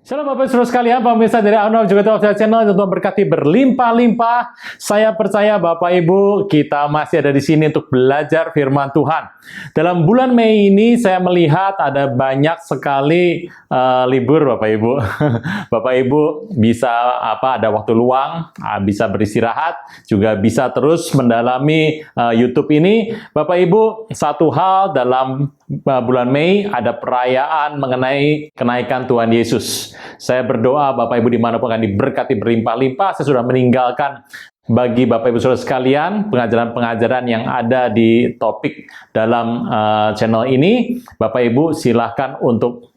Shalom Bapak Saudara sekalian, pemirsa dari Arnaud juga Tuhan Channel, Tuhan berkati berlimpah-limpah. Saya percaya Bapak Ibu, kita masih ada di sini untuk belajar firman Tuhan. Dalam bulan Mei ini saya melihat ada banyak sekali libur Bapak Ibu. Bapak Ibu bisa ada waktu luang, bisa beristirahat, juga bisa terus mendalami YouTube ini. Bapak Ibu, satu hal dalam bulan Mei ada perayaan mengenai kenaikan Tuhan Yesus. Saya berdoa Bapak Ibu dimanapun akan diberkati berlimpah-limpah. Saya sudah meninggalkan bagi Bapak Ibu Saudara sekalian pengajaran-pengajaran yang ada di topik dalam channel ini. Bapak Ibu silahkan untuk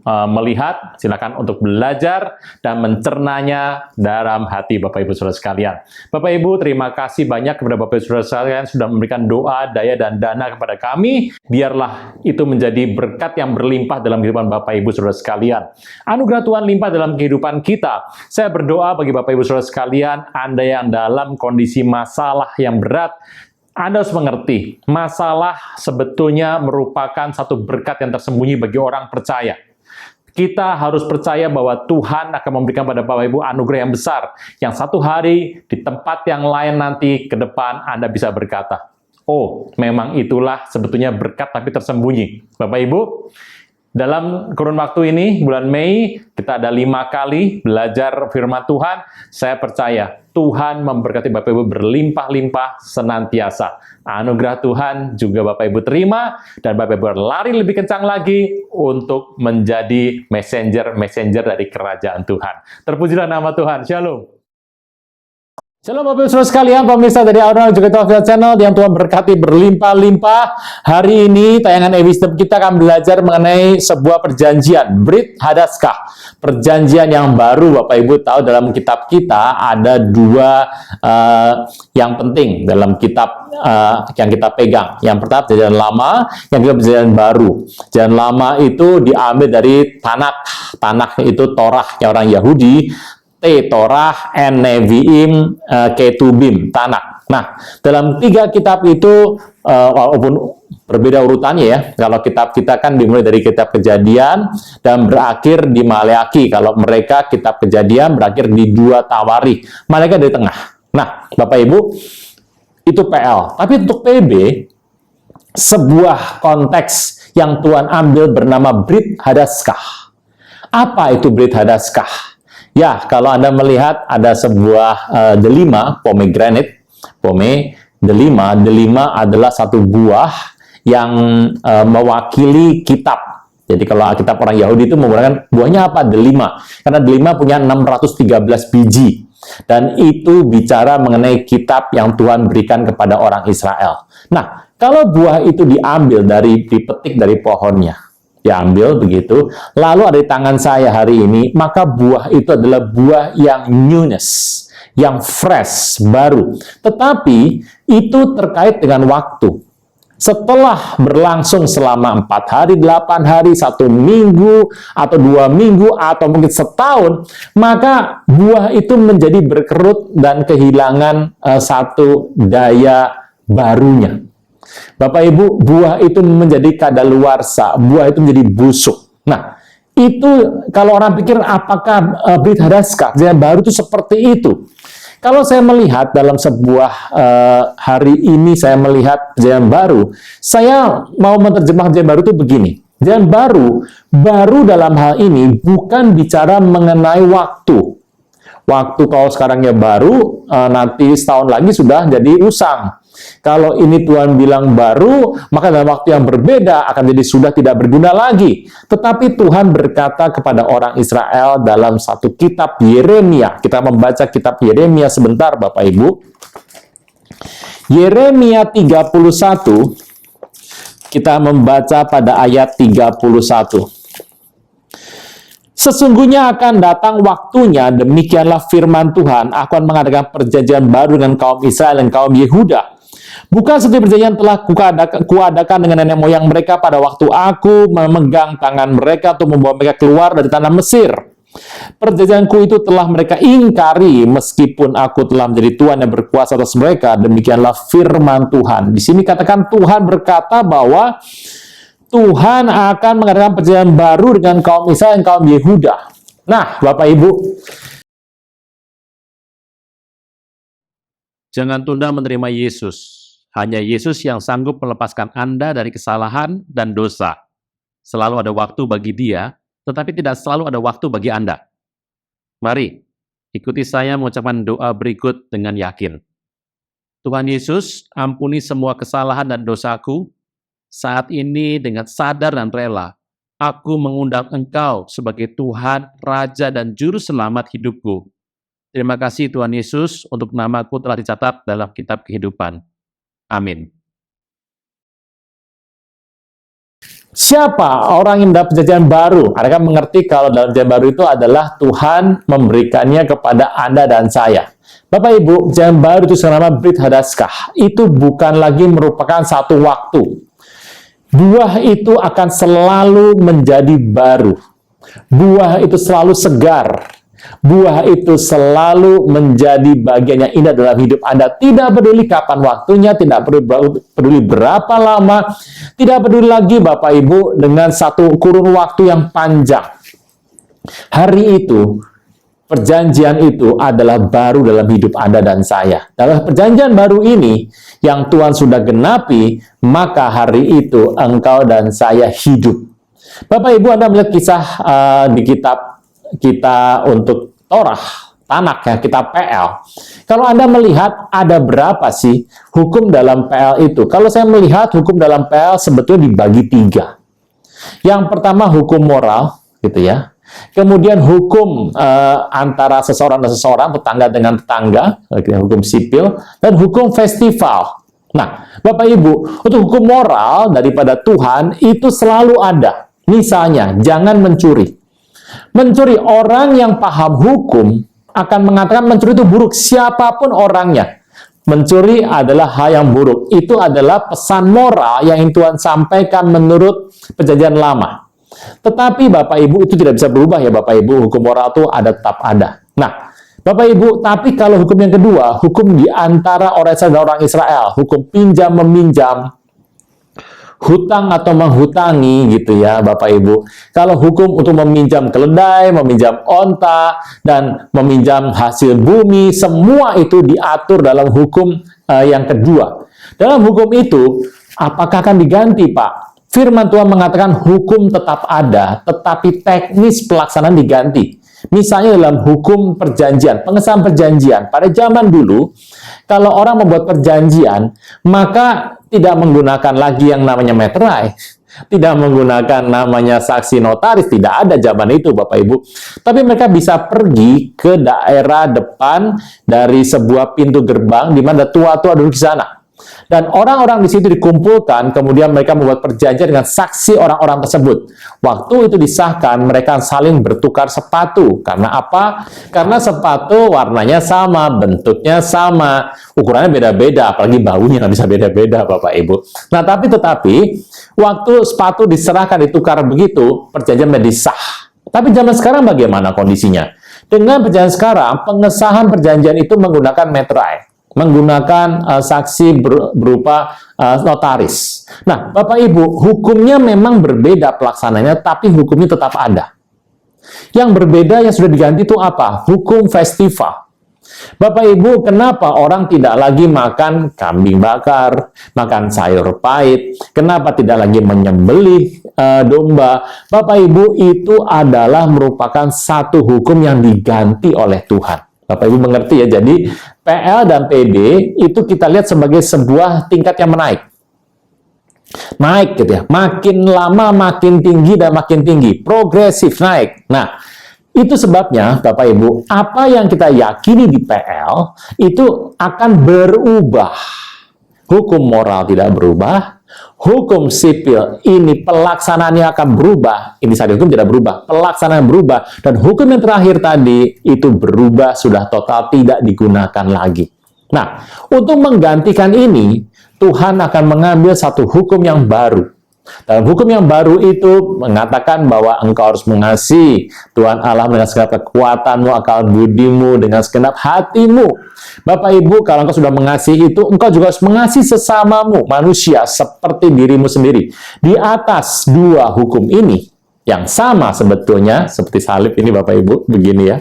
melihat, silakan untuk belajar dan mencernanya dalam hati Bapak Ibu Saudara sekalian. Bapak Ibu, terima kasih banyak kepada Bapak Ibu Saudara sekalian sudah memberikan doa, daya, dan dana kepada kami. Biarlah itu menjadi berkat yang berlimpah dalam kehidupan Bapak Ibu Saudara sekalian. Anugerah Tuhan limpah dalam kehidupan kita. Saya berdoa bagi Bapak Ibu Saudara sekalian, Anda yang dalam kondisi masalah yang berat, Anda harus mengerti, masalah sebetulnya merupakan satu berkat yang tersembunyi bagi orang percaya. Kita harus percaya bahwa Tuhan akan memberikan pada Bapak Ibu anugerah yang besar, yang satu hari di tempat yang lain nanti ke depan Anda bisa berkata, oh, memang itulah sebetulnya berkat tapi tersembunyi. Bapak Ibu, dalam kurun waktu ini, bulan Mei, kita ada 5 kali belajar firman Tuhan. Saya percaya Tuhan memberkati Bapak Ibu berlimpah-limpah senantiasa. Anugerah Tuhan juga Bapak Ibu terima, dan Bapak Ibu lari lebih kencang lagi untuk menjadi messenger dari kerajaan Tuhan. Terpujilah nama Tuhan. Shalom. Shalom Bapak Ibu Saudara sekalian, pemirsa dari Arnaud juga Tuhan Channel yang Tuhan berkati berlimpah-limpah. Hari ini tayangan eWisdom kita akan belajar mengenai sebuah perjanjian, Brit Hadaskah. Perjanjian yang baru. Bapak Ibu tahu dalam kitab kita ada 2 yang penting dalam kitab yang kita pegang. Yang pertama perjanjian lama, yang kedua perjanjian baru. Perjanjian lama itu diambil dari Tanakh. Tanakh itu Torah yang orang Yahudi. Torah, Nevi'im, Ketubim, Tanakh. Nah, dalam 3 kitab itu, walaupun berbeda urutannya ya, kalau kitab kita kan dimulai dari kitab Kejadian dan berakhir di Maleakhi. Kalau mereka kitab Kejadian berakhir di 2 Tawarikh. Mereka dari tengah. Nah, Bapak Ibu, itu PL. Tapi untuk PB, sebuah konteks yang Tuhan ambil bernama Brit Hadaskah. Apa itu Brit Hadaskah? Ya, kalau Anda melihat ada sebuah delima, pomegranate, delima adalah satu buah yang mewakili kitab. Jadi kalau kitab orang Yahudi itu menggunakan buahnya apa? Delima. Karena delima punya 613 biji. Dan itu bicara mengenai kitab yang Tuhan berikan kepada orang Israel. Nah, kalau buah itu dipetik dari pohonnya, diambil begitu, lalu ada di tangan saya hari ini, maka buah itu adalah buah yang newness, yang fresh, baru. Tetapi itu terkait dengan waktu. Setelah berlangsung selama 4 hari, 8 hari, 1 minggu, atau 2 minggu, atau mungkin setahun, maka buah itu menjadi berkerut dan kehilangan satu daya barunya. Bapak Ibu, buah itu menjadi kadaluarsa, buah itu menjadi busuk. Nah, itu kalau orang pikir apakah Brit Hadaskah, perjanjian baru itu seperti itu. Kalau saya melihat dalam sebuah hari ini saya melihat perjanjian baru, saya mau menerjemah perjanjian baru itu begini. Perjanjian baru dalam hal ini bukan bicara mengenai waktu. Waktu kalau sekarangnya baru, nanti setahun lagi sudah jadi usang. Kalau ini Tuhan bilang baru, maka dalam waktu yang berbeda akan jadi sudah tidak berguna lagi. Tetapi Tuhan berkata kepada orang Israel dalam satu kitab Yeremia. Kita membaca kitab Yeremia sebentar Bapak Ibu. Yeremia 31, kita membaca pada ayat 31. Sesungguhnya akan datang waktunya, demikianlah firman Tuhan, aku akan mengadakan perjanjian baru dengan kaum Israel dan kaum Yehuda. Bukan seperti perjanjian telah kuadakan dengan nenek moyang mereka pada waktu aku memegang tangan mereka untuk membawa mereka keluar dari tanah Mesir. Perjanjianku itu telah mereka ingkari, meskipun aku telah menjadi Tuhan yang berkuasa atas mereka. Demikianlah firman Tuhan. Di sini katakan Tuhan berkata bahwa Tuhan akan mengadakan perjanjian baru dengan kaum Israel dan kaum Yehuda. Nah, Bapak Ibu, jangan tunda menerima Yesus. Hanya Yesus yang sanggup melepaskan Anda dari kesalahan dan dosa. Selalu ada waktu bagi Dia, tetapi tidak selalu ada waktu bagi Anda. Mari, ikuti saya mengucapkan doa berikut dengan yakin. Tuhan Yesus, ampuni semua kesalahan dan dosaku. Saat ini dengan sadar dan rela, aku mengundang Engkau sebagai Tuhan, Raja, dan Juru Selamat hidupku. Terima kasih Tuhan Yesus untuk namaku telah dicatat dalam kitab kehidupan. Amin. siapa orang yang dalam perjanjian baru? Anda kan mengerti kalau dalam perjanjian baru itu adalah Tuhan memberikannya kepada Anda dan saya. Bapak Ibu, perjanjian baru itu senama Brit Hadaskah. Itu bukan lagi merupakan satu waktu. Buah itu akan selalu menjadi baru. Buah itu selalu segar. Buah itu selalu menjadi bagian yang indah dalam hidup Anda. Tidak peduli kapan waktunya, tidak peduli berapa lama, tidak peduli lagi Bapak Ibu dengan satu kurun waktu yang panjang. Hari itu, perjanjian itu adalah baru dalam hidup Anda dan saya. Dalam perjanjian baru ini, yang Tuhan sudah genapi, maka hari itu engkau dan saya hidup. Bapak Ibu, Anda melihat kisah di kitab kita untuk Torah, Tanak ya, kitab PL. Kalau Anda melihat ada berapa sih hukum dalam PL itu? Kalau saya melihat hukum dalam PL sebetulnya dibagi 3. Yang pertama hukum moral, gitu ya. Kemudian hukum antara seseorang dan seseorang, tetangga dengan tetangga, hukum sipil, dan hukum festival. Nah, Bapak Ibu, untuk hukum moral daripada Tuhan itu selalu ada. Misalnya, jangan mencuri. Mencuri, orang yang paham hukum akan mengatakan mencuri itu buruk, siapapun orangnya. Mencuri adalah hal yang buruk. Itu adalah pesan moral yang Tuhan sampaikan menurut perjanjian lama. Tetapi Bapak Ibu itu tidak bisa berubah ya Bapak Ibu, hukum moral itu tetap ada. Nah, Bapak Ibu, tapi kalau hukum yang kedua, hukum di antara orang Israel dan orang Israel, hukum pinjam-meminjam, hutang atau menghutangi gitu ya Bapak Ibu. Kalau hukum untuk meminjam keledai, meminjam onta, dan meminjam hasil bumi, semua itu diatur dalam hukum yang kedua. Dalam hukum itu, apakah akan diganti Pak? Firman Tuhan mengatakan hukum tetap ada, tetapi teknis pelaksanaan diganti. Misalnya dalam hukum perjanjian, pengesahan perjanjian. Pada zaman dulu, kalau orang membuat perjanjian, maka tidak menggunakan lagi yang namanya meterai, tidak menggunakan namanya saksi notaris, tidak ada zaman itu Bapak Ibu. Tapi mereka bisa pergi ke daerah depan dari sebuah pintu gerbang di mana tua-tua duduk di sana. Dan orang-orang di situ dikumpulkan, kemudian mereka membuat perjanjian dengan saksi orang-orang tersebut. Waktu itu disahkan, mereka saling bertukar sepatu. Karena apa? Karena sepatu warnanya sama, bentuknya sama, ukurannya beda-beda, apalagi baunya nggak bisa beda-beda, Bapak Ibu. Nah, tetapi, waktu sepatu diserahkan, ditukar begitu, perjanjian menjadi sah. Tapi zaman sekarang bagaimana kondisinya? Dengan perjanjian sekarang, pengesahan perjanjian itu menggunakan meterai, menggunakan saksi berupa notaris. Nah, Bapak Ibu, hukumnya memang berbeda pelaksananya, tapi hukumnya tetap ada. Yang berbeda yang sudah diganti itu apa? Hukum festival. Bapak Ibu, kenapa orang tidak lagi makan kambing bakar, makan sayur pahit? Kenapa tidak lagi menyembelih domba? Bapak Ibu, itu adalah merupakan satu hukum yang diganti oleh Tuhan. Bapak Ibu mengerti ya, jadi PL dan PB itu kita lihat sebagai sebuah tingkat yang menaik. Naik gitu ya, makin lama makin tinggi dan makin tinggi, progresif naik. Nah, itu sebabnya Bapak Ibu, apa yang kita yakini di PL itu akan berubah. Hukum moral tidak berubah, hukum sipil ini pelaksanaannya akan berubah. Intisari hukum tidak berubah, pelaksanaan berubah. Dan hukum yang terakhir tadi itu berubah, sudah total tidak digunakan lagi. Nah, untuk menggantikan ini, Tuhan akan mengambil satu hukum yang baru. Dalam hukum yang baru itu mengatakan bahwa engkau harus mengasihi Tuhan Allah dengan segenap kekuatanmu, akal budimu, dengan segenap hatimu. Bapak Ibu, kalau engkau sudah mengasihi itu, engkau juga harus mengasihi sesamamu, manusia, seperti dirimu sendiri. Di atas dua hukum ini, yang sama sebetulnya, seperti salib ini Bapak Ibu, begini ya.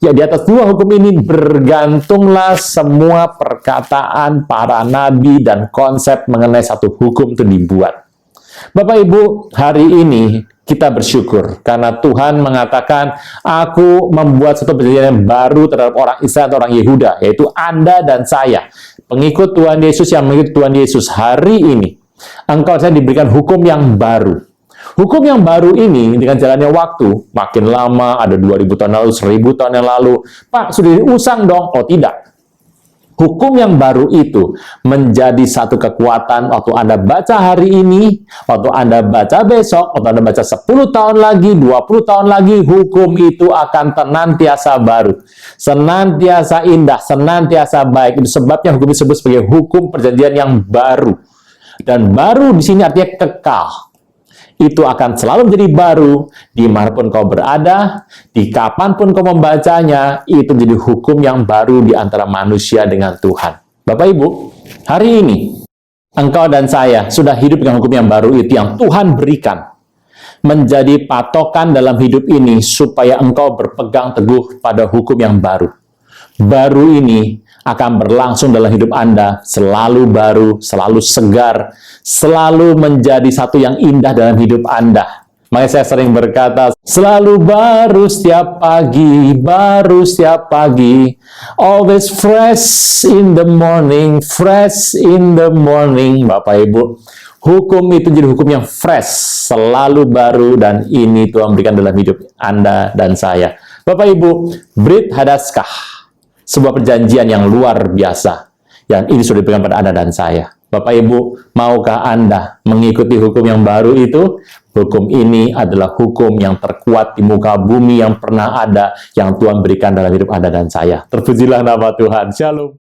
Ya, di atas dua hukum ini bergantunglah semua perkataan para nabi dan konsep mengenai satu hukum itu dibuat. Bapak Ibu, hari ini kita bersyukur karena Tuhan mengatakan, aku membuat satu perjanjian yang baru terhadap orang Israel atau orang Yehuda, yaitu Anda dan saya, pengikut Tuhan Yesus yang mengikut Tuhan Yesus. Hari ini, engkau saya diberikan hukum yang baru. Hukum yang baru ini dengan jalannya waktu, makin lama, ada 2000 tahun lalu, 1000 tahun yang lalu, Pak, sudah diusang dong. Oh tidak. Hukum yang baru itu menjadi satu kekuatan waktu Anda baca hari ini, waktu Anda baca besok, waktu Anda baca 10 tahun lagi, 20 tahun lagi, hukum itu akan senantiasa baru, senantiasa indah, senantiasa baik. Itu sebabnya hukum disebut sebagai hukum perjanjian yang baru. Dan baru di sini artinya kekal. Itu akan selalu menjadi baru dimanapun kau berada, di kapanpun kau membacanya, itu menjadi hukum yang baru di antara manusia dengan Tuhan. Bapak Ibu, hari ini engkau dan saya sudah hidup dengan hukum yang baru itu yang Tuhan berikan, menjadi patokan dalam hidup ini supaya engkau berpegang teguh pada hukum yang baru. Baru ini akan berlangsung dalam hidup Anda, selalu baru, selalu segar, selalu menjadi satu yang indah dalam hidup Anda. Makanya saya sering berkata, selalu baru setiap pagi, baru setiap pagi. Always fresh in the morning, fresh in the morning. Bapak Ibu, hukum itu jadi hukum yang fresh, selalu baru, dan ini Tuhan berikan dalam hidup Anda dan saya. Bapak Ibu, Brit Hadaskah, sebuah perjanjian yang luar biasa, yang ini sudah diberikan pada Anda dan saya. Bapak Ibu, maukah Anda mengikuti hukum yang baru itu? Hukum ini adalah hukum yang terkuat di muka bumi yang pernah ada, yang Tuhan berikan dalam hidup Anda dan saya. Terpujilah nama Tuhan. Shalom.